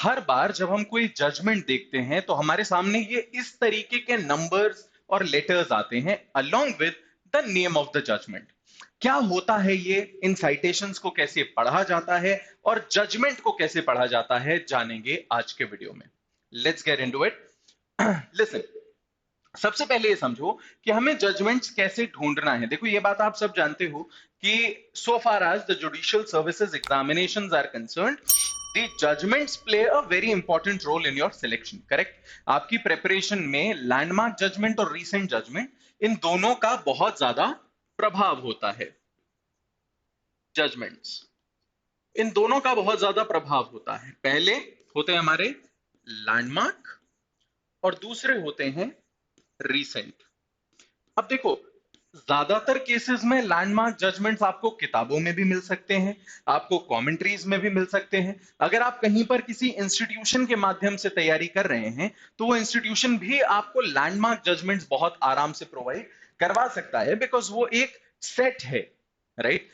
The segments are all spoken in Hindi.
हर बार जब हम कोई जजमेंट देखते हैं तो हमारे सामने ये इस तरीके के नंबर्स और लेटर्स आते हैं along with the name of the judgment. क्या होता है ये, इन साइटेशंस को कैसे पढ़ा जाता है और जजमेंट को कैसे पढ़ा जाता है, जानेंगे आज के वीडियो में। Let's get into it. Listen, सबसे पहले ये समझो कि हमें जजमेंट्स कैसे ढूंढना है। देखो, ये बात आप सब जानते हो कि so far as the judicial services examinations are concerned, the judgments play a very important role in your selection. Correct? आपकी प्रिपरेशन में लैंडमार्क जजमेंट और रीसेंट जजमेंट, इन दोनों का बहुत ज्यादा प्रभाव होता है। जजमेंट्स, इन दोनों का बहुत ज्यादा प्रभाव होता है। पहले होते हैं हमारे लैंडमार्क और दूसरे होते हैं रीसेंट। अब देखो, ज्यादातर केसेस में लैंडमार्क जजमेंट्स आपको किताबों में भी मिल सकते हैं, आपको कमेंट्रीज में भी मिल सकते हैं। अगर आप कहीं पर किसी इंस्टीट्यूशन के माध्यम से तैयारी कर रहे हैं तो वो इंस्टीट्यूशन भी आपको लैंडमार्क जजमेंट्स बहुत आराम से प्रोवाइड करवा सकता है, बिकॉज वो एक सेट है, राइट?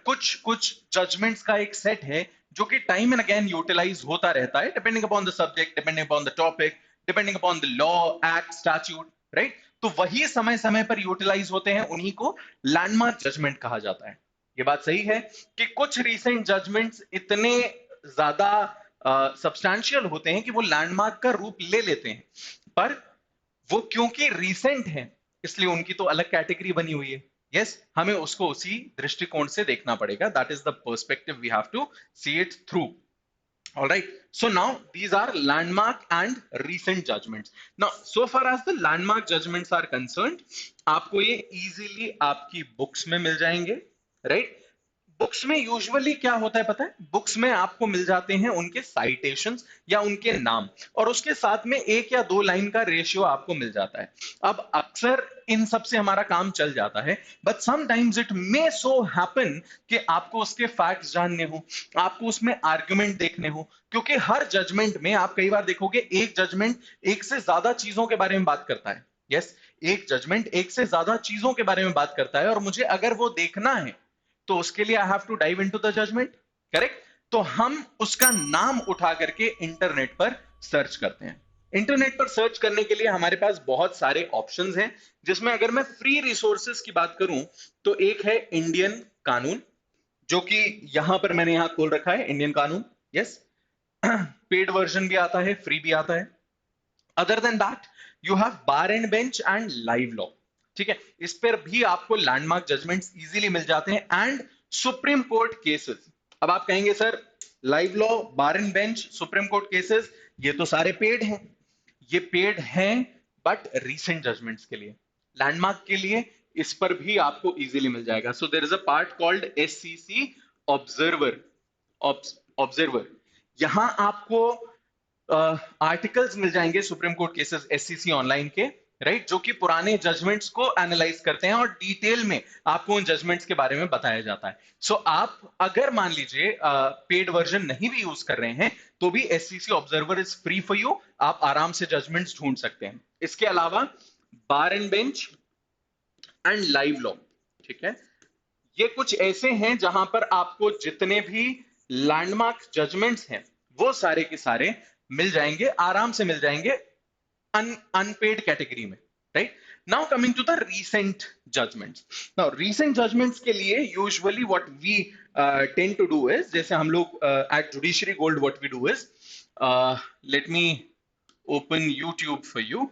कुछ कुछ जजमेंट्स का एक सेट है जो कि टाइम एंड अगेन यूटिलाइज होता रहता है, depending upon the subject, depending upon the topic, depending upon the law, act, statute, right? तो वही समय समय पर यूटिलाइज होते हैं, उन्हीं को लैंडमार्क जजमेंट कहा जाता है। ये बात सही है कि कुछ रीसेंट जजमेंट्स इतने ज्यादा सब्सटैंशियल होते हैं कि वो लैंडमार्क का रूप ले लेते हैं, पर वो क्योंकि रीसेंट हैं इसलिए उनकी तो अलग कैटेगरी बनी हुई है। यस, हमें उसको उसी दृष्टिकोण से देखना पड़ेगा। That is the perspective we have to see it through. All right. So now these are landmark and recent judgments. Now, so far as the landmark judgments are concerned, आपको ये easily आपकी books में मिल जाएंगे, right? बुक्स में यूजुअली क्या होता है पता है? बुक्स में आपको मिल जाते हैं उनके साइटेशंस या उनके नाम, और उसके साथ में एक या दो लाइन का रेशियो आपको मिल जाता है। अब अक्सर इन सब से हमारा काम चल जाता है, but sometimes it may so happen कि आपको उसके फैक्ट्स जानने हो, आपको उसमें आर्गुमेंट देखने हो, क्योंकि हर जजमेंट में आप कई बार देखोगे एक जजमेंट एक से ज्यादा चीजों के बारे में बात करता है। यस, एक जजमेंट एक से ज्यादा चीजों के बारे में बात करता है, और मुझे अगर वो देखना है तो उसके लिए I have to dive into the judgment. Correct? तो हम उसका नाम उठा करके इंटरनेट पर सर्च करते हैं। इंटरनेट पर सर्च करने के लिए हमारे पास बहुत सारे ऑप्शंस हैं, जिसमें अगर मैं फ्री रिसोर्सेज की बात करूं तो एक है इंडियन कानून, जो कि यहां पर मैंने यहां खोल रखा है, इंडियन कानून। यस, पेड वर्जन भी आता है, फ्री भी आता है। Other than that you have bar and bench and live law. ठीक है, इस पर भी आपको लैंडमार्क जजमेंट्स इजीली मिल जाते हैं, एंड सुप्रीम कोर्ट केसेस। अब आप कहेंगे sir, live law, bar and bench, supreme court cases, ये तो सारे पेड हैं। ये पेड हैं, बट रीसेंट जजमेंट्स के लिए, लैंडमार्क के लिए इस पर भी आपको इजीली मिल जाएगा। So there is a part called SCC observer. Observer, यहां आपको आर्टिकल्स मिल जाएंगे supreme court cases SCC online के, राइट? जो कि पुराने जजमेंट्स को एनालाइज करते हैं और डिटेल में आपको उन जजमेंट्स के बारे में बताया जाता है। सो आप अगर मान लीजिए पेड वर्जन नहीं भी यूज कर रहे हैं तो भी SCC observer is free for you, आप आराम से जजमेंट्स ढूंढ सकते हैं। इसके अलावा bar and bench and live law, ठीक है, ये कुछ ऐसे हैं जहां पर आपको जितने भी लैंडमार्क जजमेंट्स हैं वो सारे के सारे मिल जाएंगे, आराम से मिल जाएंगे, अनपेड कैटेगरी में, right? Now coming to the recent judgments. Now recent judgments के लिए usually what we tend to do is, जैसे हम लोग at judiciary gold what we do is, let me open YouTube for you,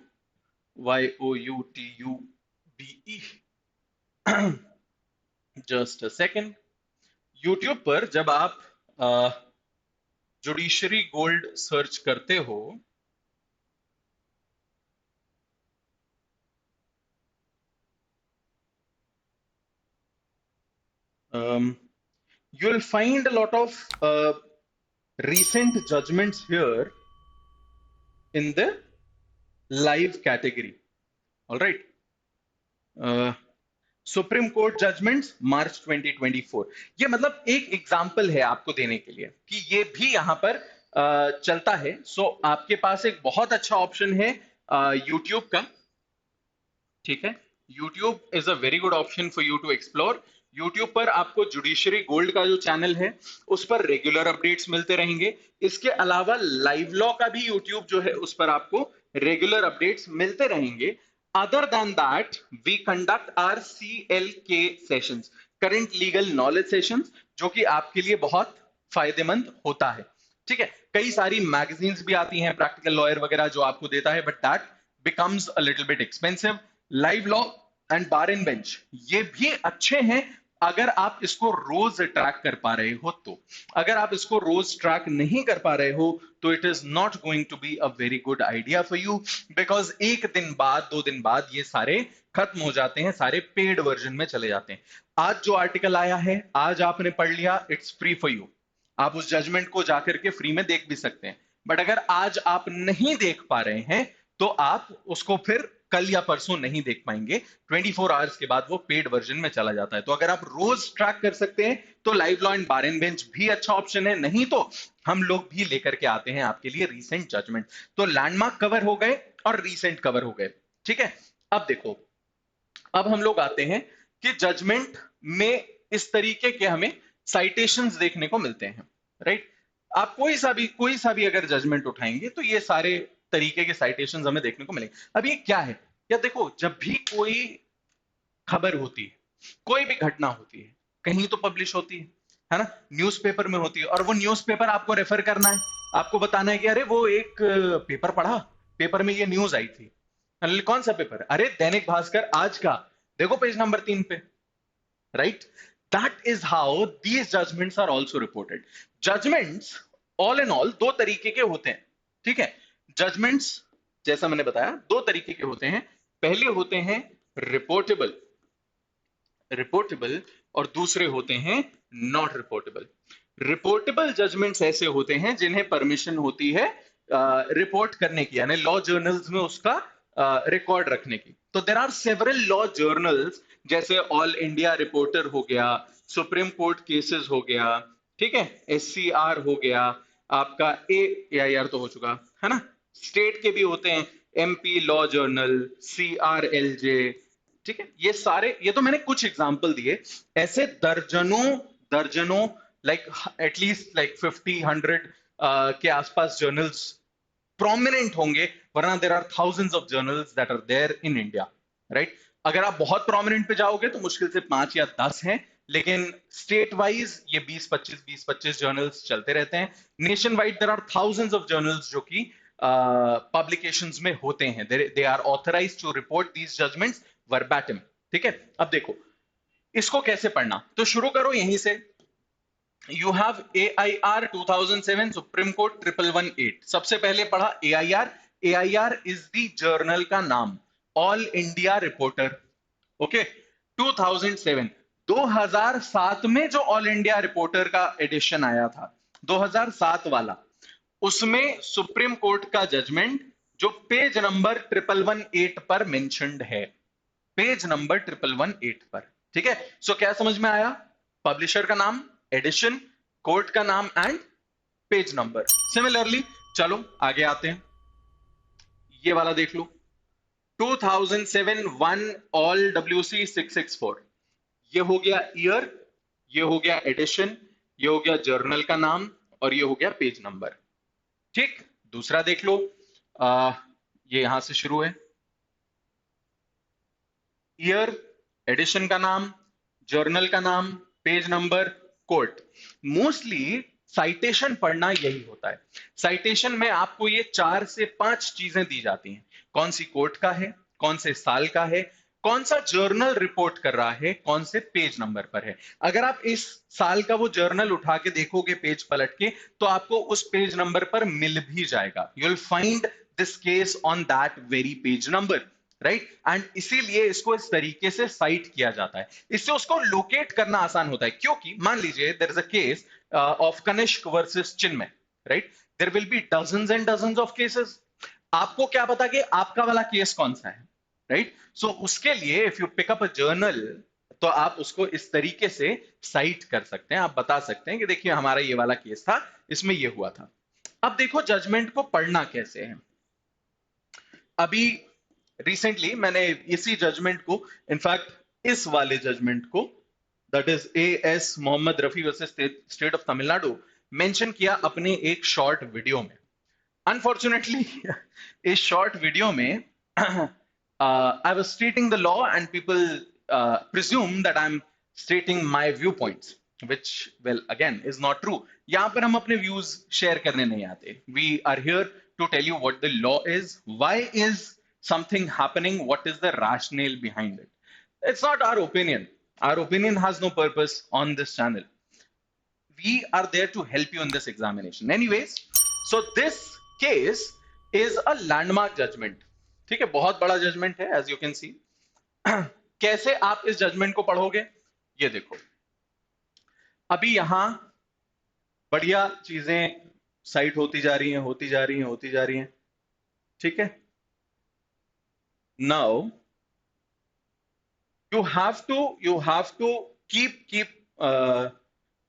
YOUTUBE, just a second. YouTube पर जब आप जुडिशरी गोल्ड सर्च करते हो you'll find a lot of recent judgments here in the live category. All right. Supreme court judgments March 2024, ये मतलब एक एग्जांपल है आपको देने के लिए कि ये भी यहां पर चलता है। सो आपके पास एक बहुत अच्छा ऑप्शन है यूट्यूब का, ठीक है? YouTube is a very good option for you to explore. YouTube पर आपको जुडिशरी गोल्ड का जो चैनल है उस पर रेगुलर अपडेट्स मिलते रहेंगे। इसके अलावा लाइव लॉ का भी यूट्यूब जो है उस पर आपको रेगुलर अपडेट्स मिलते रहेंगे। Other than that we conduct our CLK sessions, current legal knowledge sessions, जो कि आपके लिए बहुत फायदेमंद होता है। ठीक है, कई सारी मैगजीन्स भी आती हैं प्रैक्टिकल लॉयर वगैरह जो आपको देता है, but that becomes a little bit expensive. Live law and bar and bench ये भी अच्छे हैं अगर आप इसको रोज ट्रैक कर पा रहे हो तो। अगर आप इसको रोज ट्रैक नहीं कर पा रहे हो तो it is not going to be a very good idea for you, because एक दिन बाद 2 दिन बाद ये सारे खत्म हो जाते हैं, सारे पेड वर्जन में चले जाते हैं। आज जो आर्टिकल आया है, आज आपने पढ़ लिया, इट्स फ्री फॉर यू, आप उस जजमेंट को जाकर के फ्री में देख भी सकते हैं। बट अगर आज आप नहीं देख पा रहे हैं तो आप उसको फिर कल या परसों नहीं देख पाएंगे, 24 आवर्स के बाद वो पेड वर्जन में चला जाता है। तो अगर आप रोज ट्रैक कर सकते हैं तो live law and bar and bench भी अच्छा ऑप्शन है, नहीं तो हम लोग भी लेकर के आते हैं आपके लिए रीसेंट जजमेंट। तो लैंडमार्क कवर हो गए और रीसेंट कवर हो गए। ठीक है, अब देखो, अब हम लोग आते हैं कि जजमेंट में इस तरीके के हमें साइटेशंस देखने को मिलते हैं, राइट। आप कोई सा भी अगर जजमेंट उठाएंगे तो ये सारे तरीके के साइटेशंस हमें देखने को मिलेंगे। अब ये क्या है, या देखो, जब भी कोई खबर होती है, कोई भी घटना होती है, कहीं तो पब्लिश होती है ना, न्यूज़पेपर में होती है, और वो न्यूज़पेपर आपको रेफर करना है, आपको बताना है कि अरे वो एक पेपर पढ़ा, पेपर में ये न्यूज आई थी। अरे कौन सा पेपर? अरे दैनिक भास्कर आज का, देखो पेज नंबर 3 पे, right. That is how these judgments are also reported. Judgments all in all दो तरीके के होते हैं, ठीक है। जजमेंट्स जैसा मैंने बताया दो तरीके के होते हैं। पहले होते हैं रिपोर्टेबल, रिपोर्टेबल, और दूसरे होते हैं नॉट रिपोर्टेबल। रिपोर्टेबल जजमेंट्स ऐसे होते हैं जिन्हें परमिशन होती है रिपोर्ट करने की, यानी लॉ जर्नल्स में उसका रिकॉर्ड रखने की। तो there are several law journals, जैसे ऑल इंडिया रिपोर्टर हो गया, सुप्रीम कोर्ट केसेस हो गया, ठीक है, SCR हो गया, आपका AIR तो हो चुका है ना, स्टेट के भी होते हैं, MP लॉ जर्नल, CRLJ, ठीक है। ये सारे, ये तो मैंने कुछ एग्जांपल दिए, ऐसे दर्जनों दर्जनों, लाइक एटलीस्ट लाइक 50-100 के आसपास जर्नल्स प्रोमिनेंट होंगे, वरना there are thousands of journals that are there in India, right. अगर आप बहुत प्रोमिनेंट पे जाओगे तो मुश्किल से 5 या 10 हैं, लेकिन स्टेट वाइज ये 20-25 जर्नल्स चलते रहते हैं। Nationwide there are thousands of journals जो कि पब्लिकेशंस में होते हैं, they are authorised to report these judgments verbatim. ठीक है, अब देखो इसको कैसे पढ़ना, तो शुरू करो यहीं से। You have AIR 2007 supreme court 1118। सबसे पहले पढ़ा AIR। AIR is the journal का नाम, ऑल इंडिया रिपोर्टर, ओके। 2007, 2007 में जो ऑल इंडिया रिपोर्टर का एडिशन आया था, 2007 वाला, उसमें सुप्रीम कोर्ट का जजमेंट जो पेज नंबर 1118 पर मेंशन्ड है, पेज नंबर 1118 पर, ठीक है। सो क्या समझ में आया? पब्लिशर का नाम, एडिशन, कोर्ट का नाम एंड पेज नंबर। सिमिलरली चलो आगे आते हैं, ये वाला देख लो, 2007 1 ऑल WC 664। ये हो गया ईयर, ये हो गया एडिशन, ये हो गया जर्नल का नाम, और ये हो गया पेज नंबर। ठीक, दूसरा देख लो, ये यहां से शुरू है, ईयर, एडिशन का नाम, जर्नल का नाम, page number, court. Mostly citation पढ़ना यही होता है। साइटेशन में आपको ये 4 से 5 चीजें दी जाती हैं, कौन सी कोर्ट का है, कौन से साल का है, कौन सा जर्नल रिपोर्ट कर रहा है, कौन से पेज नंबर पर है। अगर आप इस साल का वो जर्नल उठा के देखोगे पेज पलट के, तो आपको उस पेज नंबर पर मिल भी जाएगा, you will find this case on that very page number, right. And इसीलिए इसको इस तरीके से साइट किया जाता है, इससे उसको लोकेट करना आसान होता है। क्योंकि मान लीजिए there is a case of Kanishk versus Chinmay, right, there will be dozens and dozens of cases. आपको क्या पता कि आपका वाला केस कौन सा है, राइट। सो उसके लिए if you pick up a journal, तो आप उसको इस तरीके से साइट कर सकते हैं, आप बता सकते हैं कि देखिए हमारा ये वाला केस था, इसमें ये हुआ था। अब देखो जजमेंट को पढ़ना कैसे है। अभी रिसेंटली मैंने इसी जजमेंट को, इनफैक्ट इस वाले जजमेंट को that is AS Mohammad Rafi versus state of Tamil Nadu, mention किया अपने एक शॉर्ट वीडियो में। अनफॉर्चुनेटली इस शॉर्ट वीडियो में I was stating the law and people presume that I'm stating my viewpoints, which, well, again, is not true. यहाँ पर हम अपने views share करने नहीं आते. We are here to tell you what the law is, why is something happening, what is the rationale behind it. It's not our opinion. Our opinion has no purpose on this channel. We are there to help you in this examination. Anyways, so this case is a landmark judgment. ठीक है, बहुत बड़ा जजमेंट है, एज यू कैन सी। कैसे आप इस जजमेंट को पढ़ोगे, ये देखो। अभी यहां बढ़िया चीजें साइट होती जा रही हैं, होती जा रही हैं, होती जा रही हैं, ठीक है। Now you have to keep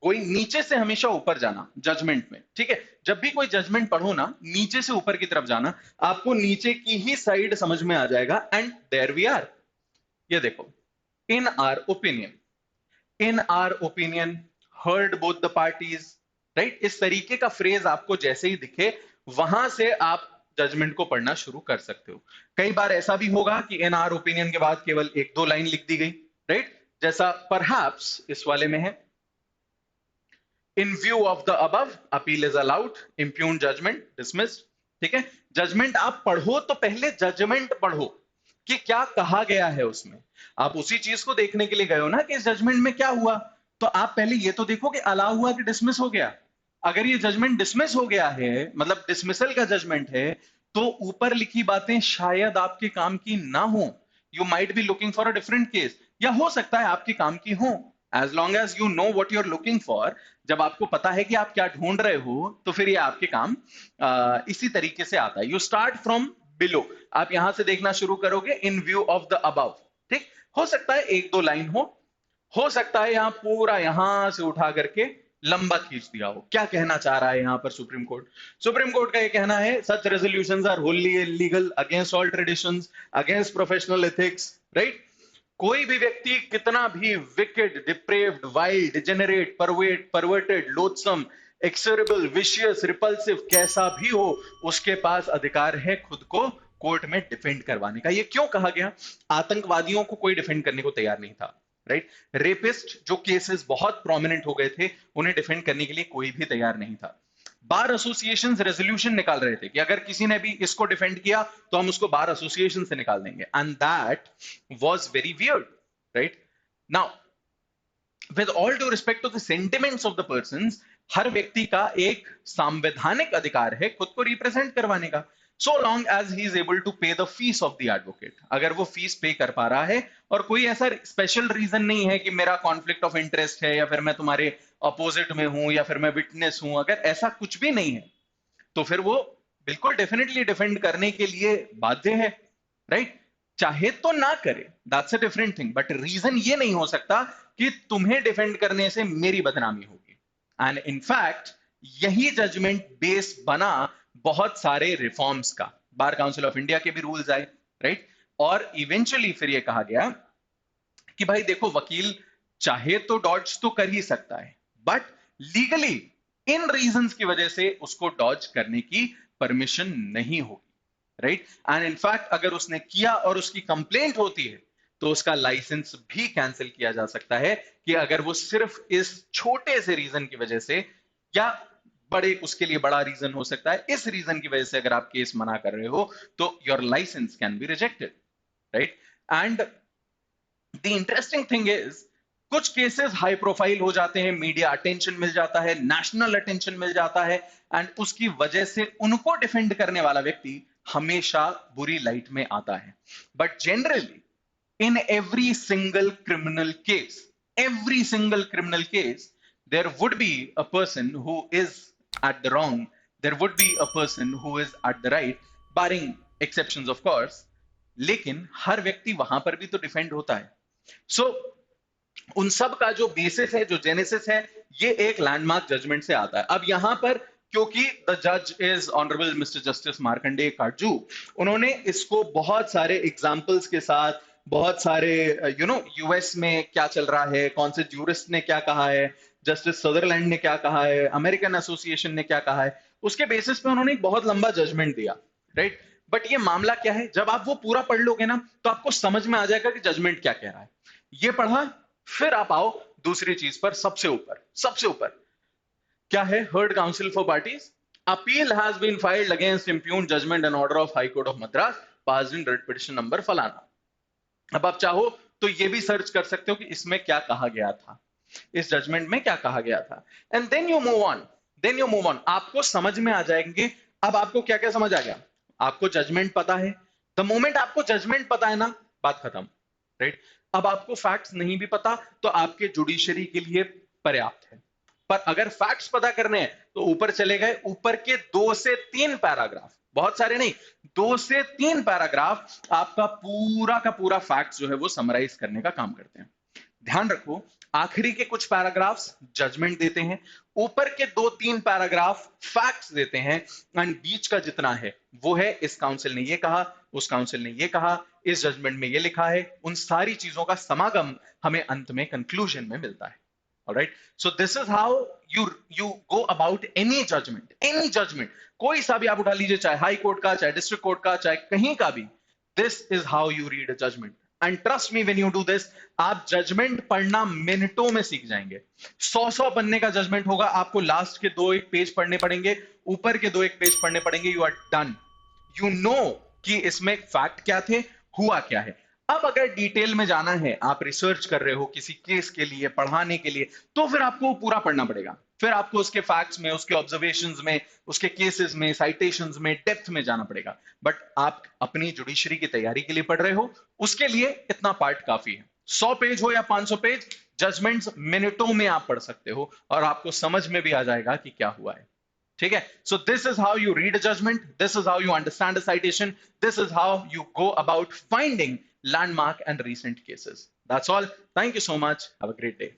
going, नीचे से हमेशा ऊपर जाना जजमेंट में, ठीक है। जब भी कोई जजमेंट पढ़ो ना, नीचे से ऊपर की तरफ जाना, आपको नीचे की ही साइड समझ में आ जाएगा। एंड देयर वी आर, ये देखो, in our opinion heard both the parties, right. इस तरीके का फ्रेज आपको जैसे ही दिखे, वहां से आप जजमेंट को पढ़ना शुरू कर सकते हो। कई बार ऐसा भी होगा कि इन आवर ओपिनियन के बाद केवल एक दो लाइन लिख दी गई, राइट, जैसा परहैप्स इस वाले में है। In view of the above, appeal is allowed, impugned judgment dismissed, ठीक है। जजमेंट आप पढ़ो तो पहले जजमेंट पढ़ो कि क्या कहा गया है उसमें। आप उसी चीज को देखने के लिए गए हो ना कि इस जजमेंट में क्या हुआ, तो आप पहले ये तो देखो कि अलाउ हुआ कि डिसमिस हो गया। अगर ये जजमेंट डिसमिस हो गया है, मतलब डिसमिसल का जजमेंट है, तो ऊपर लिखी बातें शायद आपके काम की ना हो। You might be looking for a different case, या हो सकता है आपके काम की हो। As long as you know what you are looking for, जब आपको पता है कि आप क्या ढूंढ रहे हो, तो फिर ये आपके काम इसी तरीके से आता है। यू स्टार्ट फ्रॉम बिलो, आप यहां से देखना शुरू करोगे इन व्यू ऑफ द अबव, ठीक। हो सकता है एक दो लाइन हो सकता है यहां पूरा यहां से उठा करके लंबा खींच दिया हो। क्या कहना चाह रहा है यहां पर सुप्रीम कोर्ट का ये कहना है, such resolutions are wholly illegal, against all traditions, against professional ethics, right. कोई भी व्यक्ति कितना भी wicked, depraved, wild, degenerate, perverted, loathsome, execrable, vicious, repulsive कैसा भी हो, उसके पास अधिकार है खुद को कोर्ट में डिफेंड करवाने का। ये क्यों कहा गया? आतंकवादियों को कोई डिफेंड करने को तैयार नहीं था, राइट। रेपिस्ट जो केसेस बहुत प्रोमिनेंट हो गए थे, उन्हें डिफेंड करने के लिए कोई भी तैयार नहीं था। बार एसोसिएशन रेजोल्यूशन निकाल रहे थे कि अगर किसी ने भी इसको डिफेंड किया तो हम उसको बार एसोसिएशन से निकाल देंगे। And that was very weird, right. Now with all due respect to the sentiments of the persons, हर व्यक्ति का एक संवैधानिक अधिकार है खुद को रिप्रेजेंट करवाने का, so long as he is able to pay the fees of the advocate। अगर वो फीस पे कर पा रहा है और कोई ऐसा स्पेशल रीजन नहीं है कि मेरा कॉन्फ्लिक्ट ऑफ इंटरेस्ट है, या फिर मैं तुम्हारे अपोजिट में हूं, या फिर मैं विटनेस हूं, अगर ऐसा कुछ भी नहीं है, तो फिर वो बिल्कुल डेफिनेटली डिफेंड करने के लिए बाध्य है, राइट। चाहे तो ना करे, that's a different thing, but reason ये नहीं हो सकता कि तुम्हें डिफेंड करने से मेरी बदनामी होगी। एंड इनफैक्ट यही जजमेंट बेस बना बहुत सारे रिफॉर्म्स का। बार काउंसिल ऑफ इंडिया के भी रूल्स आए, राइट। और इवेंचुअली फिर ये कहा गया कि भाई देखो, वकील चाहे तो डॉज तो कर ही सकता है, बट लीगली इन रीजंस की वजह से उसको डॉज करने की परमिशन नहीं होगी, राइट। एंड इनफैक्ट अगर उसने किया और उसकी कंप्लेंट होती है, तो उसका लाइसेंस भी कैंसिल किया जा सकता है, कि अगर वो सिर्फ इस छोटे से रीजन की वजह से, या बड़े, उसके लिए बड़ा रीजन हो सकता है, इस रीजन की वजह से अगर आप केस मना कर रहे हो, तो your licence can be rejected, right. And the interesting thing is, कुछ केसेस हाई प्रोफाइल हो जाते हैं, मीडिया अटेंशन मिल जाता है, नेशनल अटेंशन मिल जाता है, एंड उसकी वजह से उनको डिफेंड करने वाला व्यक्ति हमेशा बुरी लाइट में आता है। But generally in every single criminal case there would be a person who is at the wrong, there would be a person who is at the right, barring exceptions of course, लेकिन हर व्यक्ति वहां पर भी तो डिफेंड होता है। सो उन सब का जो बेसिस है, जो जेनेसिस है, ये एक लैंडमार्क जजमेंट से आता है। अब यहां पर क्योंकि द जज is honourable mister justice Markandey Katju, उन्होंने इसको बहुत सारे एग्जाम्पल्स के साथ, बहुत सारे यूएस में क्या चल रहा है, कौन से जूरिस्ट ने क्या कहा है, जस्टिस सदरलैंड ने क्या कहा है, अमेरिकन एसोसिएशन ने क्या कहा है, उसके बेसिस पे उन्होंने एक बहुत लंबा जजमेंट दिया, राइट। बट ये मामला क्या है, जब आप वो पूरा पढ़ लोगे ना तो आपको समझ में आ जाएगा कि जजमेंट क्या कह रहा है। ये पढ़ा, फिर आप आओ दूसरी चीज पर, सबसे ऊपर, सबसे ऊपर क्या है, heard counsel for parties, appeal has been filed against impugned judgment and order of high court of Madras passed in writ petition number फलाना। अब आप चाहो तो ये भी सर्च कर सकते हो कि इसमें क्या कहा गया था, इस जजमेंट में क्या कहा गया था, and then you move on, then you move on, आपको समझ में आ जाएंगे। अब आपको क्या क्या समझ आ गया, आपको जजमेंट पता है, द मोमेंट आपको जजमेंट पता है ना, बात खत्म, राइट। अब आपको फैक्ट्स नहीं भी पता तो आपके जुडिशरी के लिए पर्याप्त है। पर अगर फैक्ट्स पता करने हैं तो ऊपर चले गए, ऊपर के 2 से 3 पैराग्राफ, बहुत सारे नहीं, 2 से 3 पैराग्राफ आपका पूरा का पूरा फैक्ट जो है वो समराइज करने का काम करते हैं। ध्यान रखो, आखिरी के कुछ पैराग्राफ्स जजमेंट देते हैं, ऊपर के 2-3 पैराग्राफ फैक्ट्स देते हैं, एंड बीच का जितना है वो है इस काउंसिल ने ये कहा, उस काउंसिल ने ये कहा, इस जजमेंट में ये लिखा है, उन सारी चीजों का समागम हमें अंत में कंक्लूजन में मिलता है। Alright, so this is how you go about any judgment, any judgment, कोई सा भी आप उठा लीजिए, चाहे हाई कोर्ट का, चाहे डिस्ट्रिक्ट कोर्ट का, चाहे कहीं का भी, this is how you read a judgment. And trust me when you do this, आप जजमेंट पढ़ना मिनटों में सीख जाएंगे। 100 पन्ने का जजमेंट होगा, आपको लास्ट के 2-1 पेज पढ़ने पड़ेंगे, ऊपर के 2-1 पेज पढ़ने पड़ेंगे, you are done. You know कि इसमें फैक्ट क्या थे, हुआ क्या है। अब अगर डिटेल में जाना है, आप रिसर्च कर रहे हो किसी केस के लिए, पढ़ाने के लिए, तो फिर आपको पूरा पढ़ना पड़ेगा, फिर आपको उसके फैक्ट्स में, उसके ऑब्जर्वेशंस में, उसके केसेस में, साइटेशंस में, डेप्थ में जाना पड़ेगा। बट आप अपनी जुडिशरी की तैयारी के लिए पढ़ रहे हो, उसके लिए इतना पार्ट काफी है। 100 पेज हो या 500 पेज, जजमेंट्स मिनटों में आप पढ़ सकते हो और आपको समझ में भी आ जाएगा कि क्या हुआ है। ठीक है, so this is how you read a judgment, this is how you understand a citation, this is how you go about finding landmark and recent cases. That's all. Thank you so much. Have a great day.